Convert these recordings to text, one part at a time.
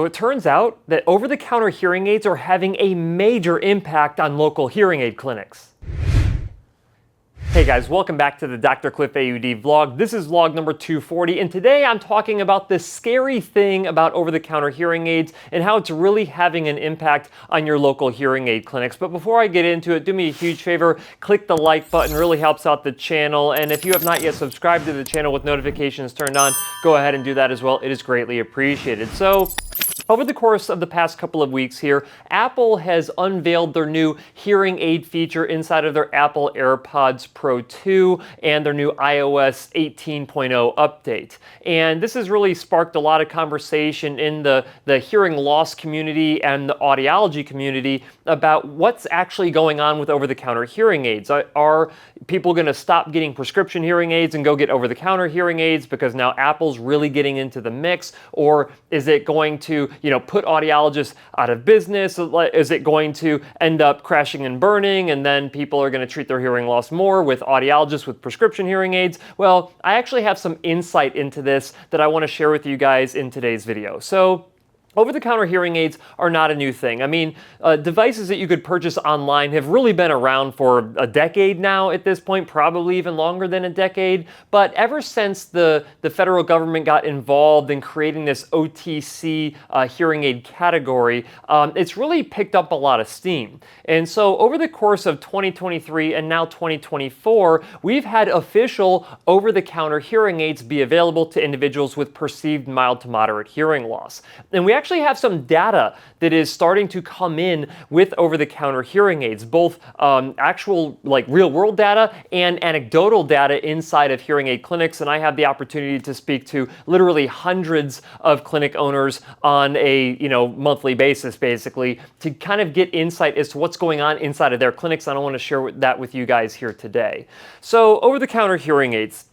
it turns out that over-the-counter hearing aids are having a major impact on local hearing aid clinics. Hey guys, welcome back to the DrCliffAuD vlog. This is vlog number 240, and today I'm talking about this scary thing about over-the-counter hearing aids and how it's really having an impact on your local hearing aid clinics. But before I get into it, do me a huge favor, click the like button, really helps out the channel. And if you have not yet subscribed to the channel with notifications turned on, go ahead and do that as well. It is greatly appreciated. So, over the course of the past couple of weeks here, Apple has unveiled their new hearing aid feature inside of their Apple AirPods Pro 2 and their new iOS 18.0 update. And this has really sparked a lot of conversation in the hearing loss community and the audiology community about what's actually going on with over-the-counter hearing aids. Are people going to stop getting prescription hearing aids and go get over-the-counter hearing aids because now Apple's really getting into the mix? Or is it going to put audiologists out of business? Is it going to end up crashing and burning, and then people are going to treat their hearing loss more with audiologists with prescription hearing aids? Well, I actually have some insight into this that I want to share with you guys in today's video. So, over-the-counter hearing aids are not a new thing. I mean, devices that you could purchase online have really been around for a decade now at this point, probably even longer than a decade. But ever since the federal government got involved in creating this OTC hearing aid category, it's really picked up a lot of steam. And so over the course of 2023 and now 2024, we've had official over-the-counter hearing aids be available to individuals with perceived mild to moderate hearing loss. And we actually have some data that is starting to come in with over-the-counter hearing aids, both actual real-world data and anecdotal data inside of hearing aid clinics. And I have the opportunity to speak to literally hundreds of clinic owners on a monthly basis, basically, to kind of get insight as to what's going on inside of their clinics. And I want to share that with you guys here today. So, over-the-counter hearing aids.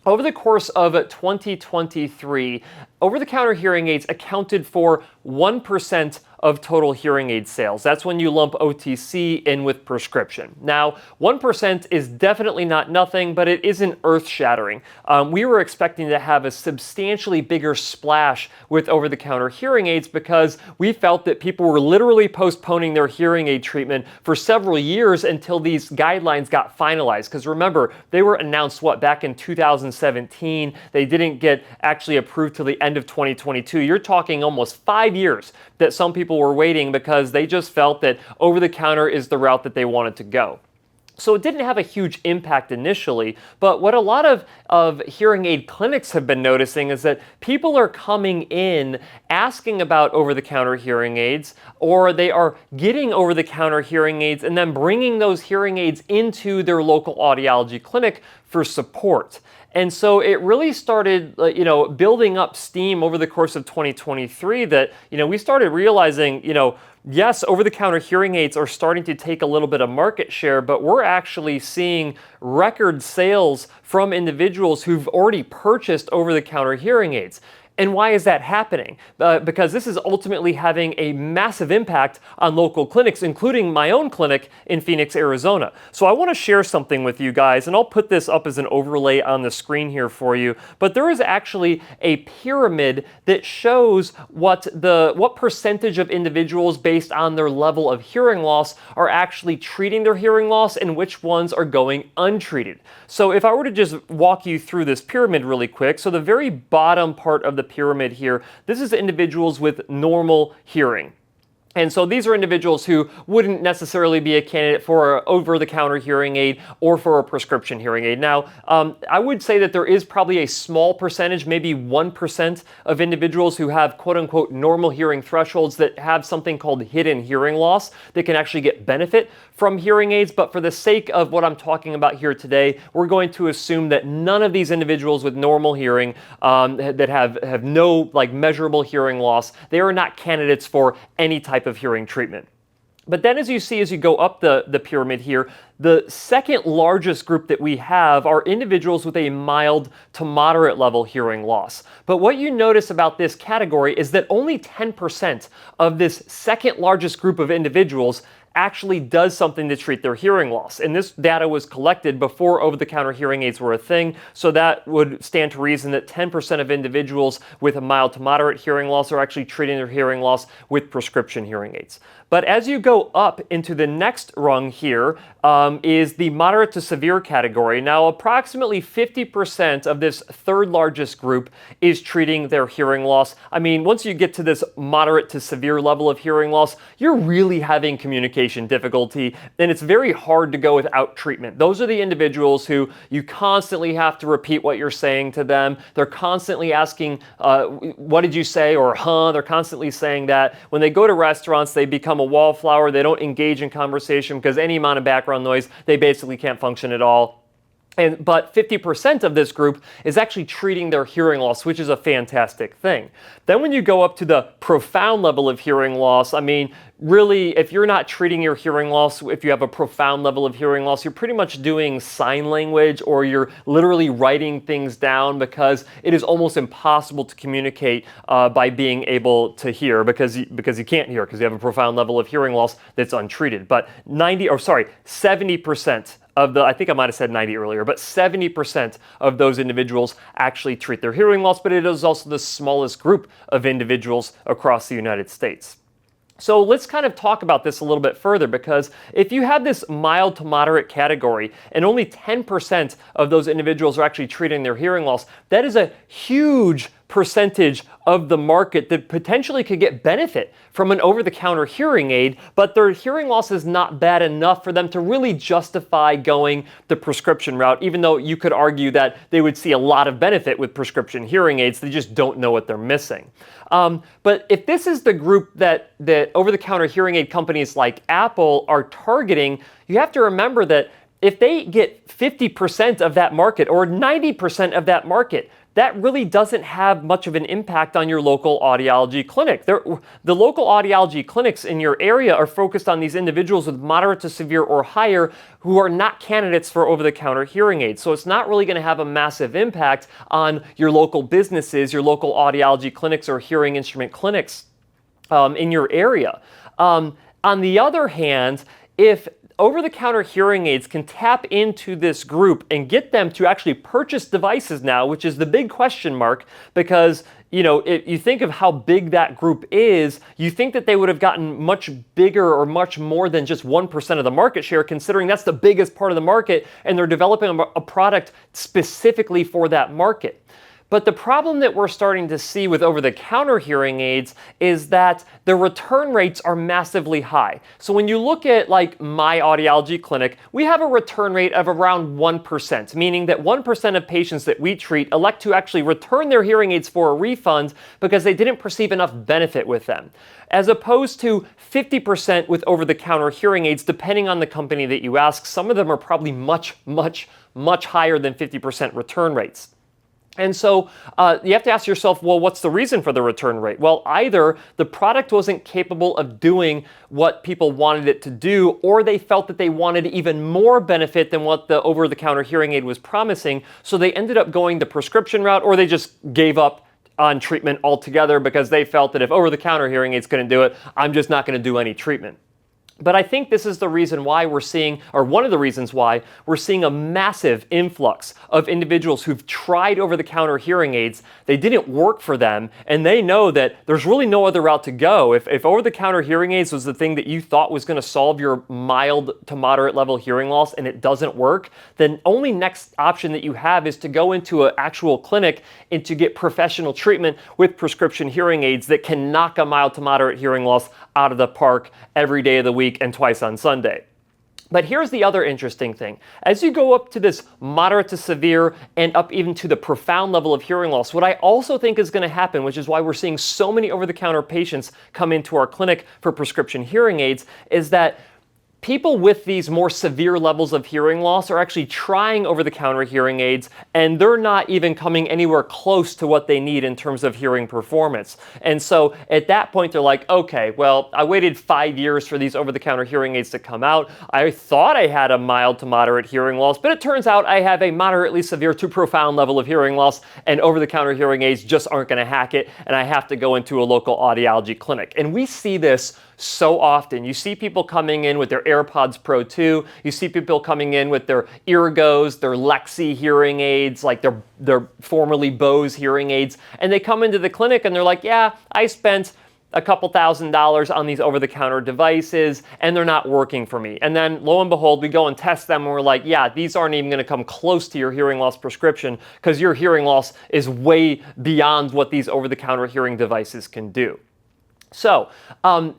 Over the course of 2023, over-the-counter hearing aids accounted for 1% of total hearing aid sales. That's when you lump OTC in with prescription. Now, 1% is definitely not nothing, but it isn't earth-shattering. We were expecting to have a substantially bigger splash with over-the-counter hearing aids because we felt that people were literally postponing their hearing aid treatment for several years until these guidelines got finalized. Because remember, they were announced, back in 2017. They didn't get actually approved till the end of 2022. You're talking almost 5 years that some people were waiting because they just felt that over-the-counter is the route that they wanted to go. So it didn't have a huge impact initially, but what a lot of hearing aid clinics have been noticing is that people are coming in asking about over-the-counter hearing aids, or they are getting over-the-counter hearing aids and then bringing those hearing aids into their local audiology clinic for support. And so it really started, building up steam over the course of 2023 that, we started realizing, yes, over-the-counter hearing aids are starting to take a little bit of market share, but we're actually seeing record sales from individuals who've already purchased over-the-counter hearing aids. And why is that happening? Because this is ultimately having a massive impact on local clinics, including my own clinic in Phoenix, Arizona. So I want to share something with you guys, and I'll put this up as an overlay on the screen here for you. But there is actually a pyramid that shows what percentage of individuals based on their level of hearing loss are actually treating their hearing loss and which ones are going untreated. So if I were to just walk you through this pyramid really quick, so the very bottom part of the pyramid here, this is individuals with normal hearing. And so these are individuals who wouldn't necessarily be a candidate for an over-the-counter hearing aid or for a prescription hearing aid. Now, I would say that there is probably a small percentage, maybe 1% of individuals who have quote-unquote normal hearing thresholds that have something called hidden hearing loss that can actually get benefit from hearing aids. But for the sake of what I'm talking about here today, we're going to assume that none of these individuals with normal hearing that have no measurable hearing loss, they are not candidates for any type of hearing treatment. But then as you go up the pyramid here, the second largest group that we have are individuals with a mild to moderate level hearing loss. But what you notice about this category is that only 10% of this second largest group of individuals actually does something to treat their hearing loss. And this data was collected before over-the-counter hearing aids were a thing, so that would stand to reason that 10% of individuals with a mild to moderate hearing loss are actually treating their hearing loss with prescription hearing aids. But as you go up into the next rung here is the moderate to severe category. Now, approximately 50% of this third largest group is treating their hearing loss. I mean, once you get to this moderate to severe level of hearing loss, you're really having communication difficulty, and it's very hard to go without treatment. Those are the individuals who you constantly have to repeat what you're saying to them. They're constantly asking, what did you say? Or, huh? They're constantly saying that. When they go to restaurants, they become a wallflower. They don't engage in conversation because any amount of background noise, they basically can't function at all. But 50% of this group is actually treating their hearing loss, which is a fantastic thing. Then when you go up to the profound level of hearing loss, I mean, really, if you're not treating your hearing loss, if you have a profound level of hearing loss, you're pretty much doing sign language, or you're literally writing things down, because it is almost impossible to communicate by being able to hear, because you can't hear because you have a profound level of hearing loss that's untreated. But 70% of the, I think I might have said 90 earlier, but 70% of those individuals actually treat their hearing loss, but it is also the smallest group of individuals across the United States. So let's kind of talk about this a little bit further, because if you have this mild to moderate category and only 10% of those individuals are actually treating their hearing loss, that is a huge percentage of the market that potentially could get benefit from an over-the-counter hearing aid, but their hearing loss is not bad enough for them to really justify going the prescription route, even though you could argue that they would see a lot of benefit with prescription hearing aids. They just don't know what they're missing. But if this is the group that over-the-counter hearing aid companies like Apple are targeting, you have to remember that if they get 50% of that market or 90% of that market, that really doesn't have much of an impact on your local audiology clinic. The local audiology clinics in your area are focused on these individuals with moderate to severe or higher who are not candidates for over-the-counter hearing aids. So it's not really going to have a massive impact on your local businesses, your local audiology clinics or hearing instrument clinics in your area. On the other hand, if over-the-counter hearing aids can tap into this group and get them to actually purchase devices now, which is the big question mark, because if you think of how big that group is, you think that they would have gotten much bigger or much more than just 1% of the market share, considering that's the biggest part of the market, and they're developing a product specifically for that market. But the problem that we're starting to see with over-the-counter hearing aids is that the return rates are massively high. So when you look at like my audiology clinic, we have a return rate of around 1%, meaning that 1% of patients that we treat elect to actually return their hearing aids for a refund because they didn't perceive enough benefit with them, as opposed to 50% with over-the-counter hearing aids, depending on the company that you ask. Some of them are probably much higher than 50% return rates. And so you have to ask yourself, well, what's the reason for the return rate? Well, either the product wasn't capable of doing what people wanted it to do, or they felt that they wanted even more benefit than what the over-the-counter hearing aid was promising, so they ended up going the prescription route, or they just gave up on treatment altogether because they felt that if over-the-counter hearing aids couldn't do it, I'm just not going to do any treatment. But I think this is the reason why we're seeing, or one of the reasons why we're seeing a massive influx of individuals who've tried over-the-counter hearing aids. They didn't work for them, and they know that there's really no other route to go. If over-the-counter hearing aids was the thing that you thought was going to solve your mild to moderate level hearing loss and it doesn't work, then only next option that you have is to go into an actual clinic and to get professional treatment with prescription hearing aids that can knock a mild to moderate hearing loss out of the park every day of the week and twice on Sunday. But here's the other interesting thing. As you go up to this moderate to severe and up even to the profound level of hearing loss, what I also think is going to happen, which is why we're seeing so many over-the-counter patients come into our clinic for prescription hearing aids, is that people with these more severe levels of hearing loss are actually trying over-the-counter hearing aids, and they're not even coming anywhere close to what they need in terms of hearing performance. And so at that point, they're like, okay, well, I waited 5 years for these over-the-counter hearing aids to come out. I thought I had a mild to moderate hearing loss, but it turns out I have a moderately severe to profound level of hearing loss, and over-the-counter hearing aids just aren't going to hack it, and I have to go into a local audiology clinic. And we see this so often. You see people coming in with their AirPods Pro 2. You see people coming in with their Eargos, their Lexi hearing aids, like their formerly Bose hearing aids. And they come into the clinic and they're like, yeah, I spent a couple $1,000s on these over-the-counter devices and they're not working for me. And then lo and behold, we go and test them and we're like, yeah, these aren't even going to come close to your hearing loss prescription because your hearing loss is way beyond what these over-the-counter hearing devices can do. So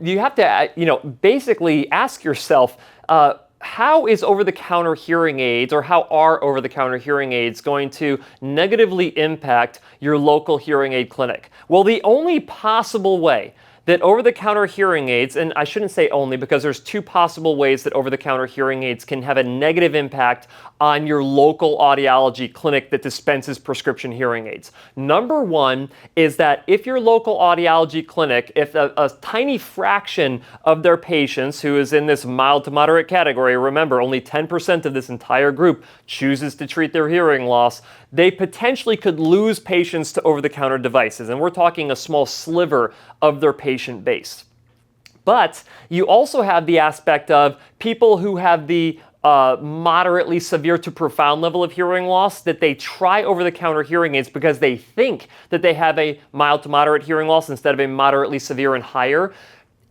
you have to, basically ask yourself, how is over-the-counter hearing aids, or how are over-the-counter hearing aids going to negatively impact your local hearing aid clinic? Well, the only possible way that over-the-counter hearing aids, and I shouldn't say only because there's two possible ways that over-the-counter hearing aids can have a negative impact on your local audiology clinic that dispenses prescription hearing aids. Number one is that if your local audiology clinic, if a tiny fraction of their patients who is in this mild to moderate category, remember only 10% of this entire group chooses to treat their hearing loss, they potentially could lose patients to over-the-counter devices. And we're talking a small sliver of their patient base. But you also have the aspect of people who have the moderately severe to profound level of hearing loss that they try over-the-counter hearing aids because they think that they have a mild to moderate hearing loss instead of a moderately severe and higher.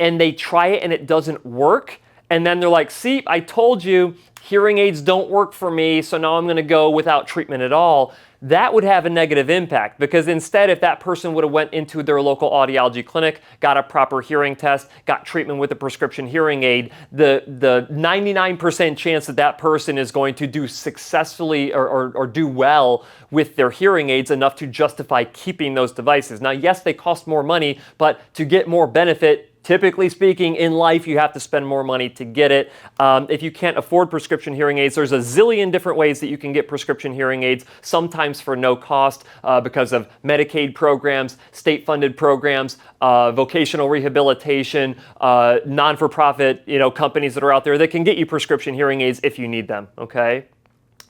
And they try it and it doesn't work. And then they're like, see, I told you hearing aids don't work for me, so now I'm going to go without treatment at all. That would have a negative impact because instead, if that person would have went into their local audiology clinic, got a proper hearing test, got treatment with a prescription hearing aid, the 99% chance that that person is going to do successfully or do well with their hearing aids enough to justify keeping those devices. Now, yes, they cost more money, but to get more benefit, typically speaking, in life, you have to spend more money to get it. If you can't afford prescription hearing aids, there's a zillion different ways that you can get prescription hearing aids, sometimes for no cost because of Medicaid programs, state-funded programs, vocational rehabilitation, non-for-profit companies that are out there that can get you prescription hearing aids if you need them, okay?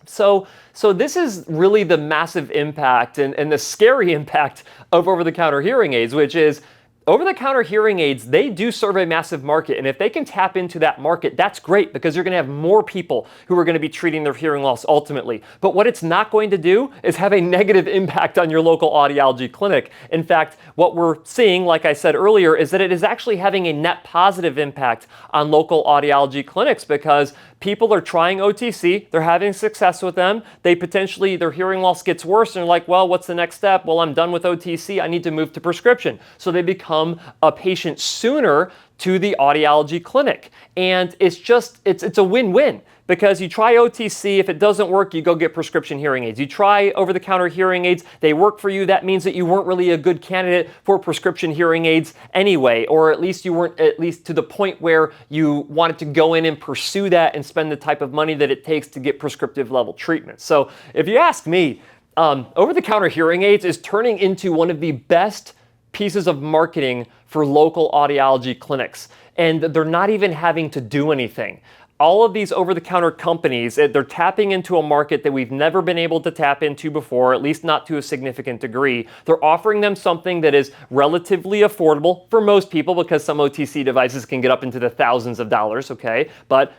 So this is really the massive impact and the scary impact of over-the-counter hearing aids, which is over-the-counter hearing aids, they do serve a massive market, and if they can tap into that market, that's great because you're going to have more people who are going to be treating their hearing loss ultimately. But what it's not going to do is have a negative impact on your local audiology clinic. In fact, what we're seeing, like I said earlier, is that it is actually having a net positive impact on local audiology clinics because people are trying OTC, they're having success with them, their hearing loss gets worse, and they're like, well, what's the next step? Well, I'm done with OTC, I need to move to prescription. So they become a patient sooner to the audiology clinic. And it's a win-win because you try OTC, if it doesn't work, you go get prescription hearing aids. You try over-the-counter hearing aids, they work for you, that means that you weren't really a good candidate for prescription hearing aids anyway, or at least you weren't at least to the point where you wanted to go in and pursue that and spend the type of money that it takes to get prescriptive level treatment. So if you ask me, over-the-counter hearing aids is turning into one of the best pieces of marketing for local audiology clinics, and they're not even having to do anything. All of these over-the-counter companies, they're tapping into a market that we've never been able to tap into before, at least not to a significant degree. They're offering them something that is relatively affordable for most people because some OTC devices can get up into the thousands of dollars, okay? But,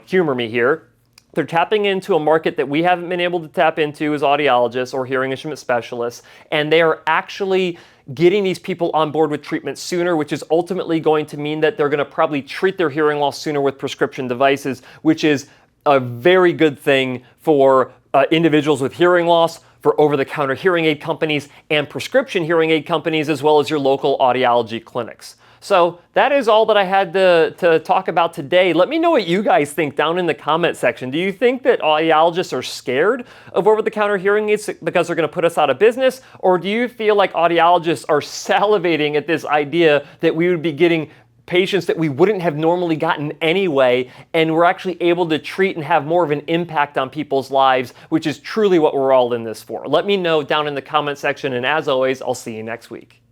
humor me here. They're tapping into a market that we haven't been able to tap into as audiologists or hearing instrument specialists, and they are actually getting these people on board with treatment sooner, which is ultimately going to mean that they're going to probably treat their hearing loss sooner with prescription devices, which is a very good thing for individuals with hearing loss, for over-the-counter hearing aid companies, and prescription hearing aid companies, as well as your local audiology clinics. So that is all that I had to talk about today. Let me know what you guys think down in the comment section. Do you think that audiologists are scared of over-the-counter hearing aids because they're going to put us out of business? Or do you feel like audiologists are salivating at this idea that we would be getting patients that we wouldn't have normally gotten anyway, and we're actually able to treat and have more of an impact on people's lives, which is truly what we're all in this for. Let me know down in the comment section, and as always, I'll see you next week.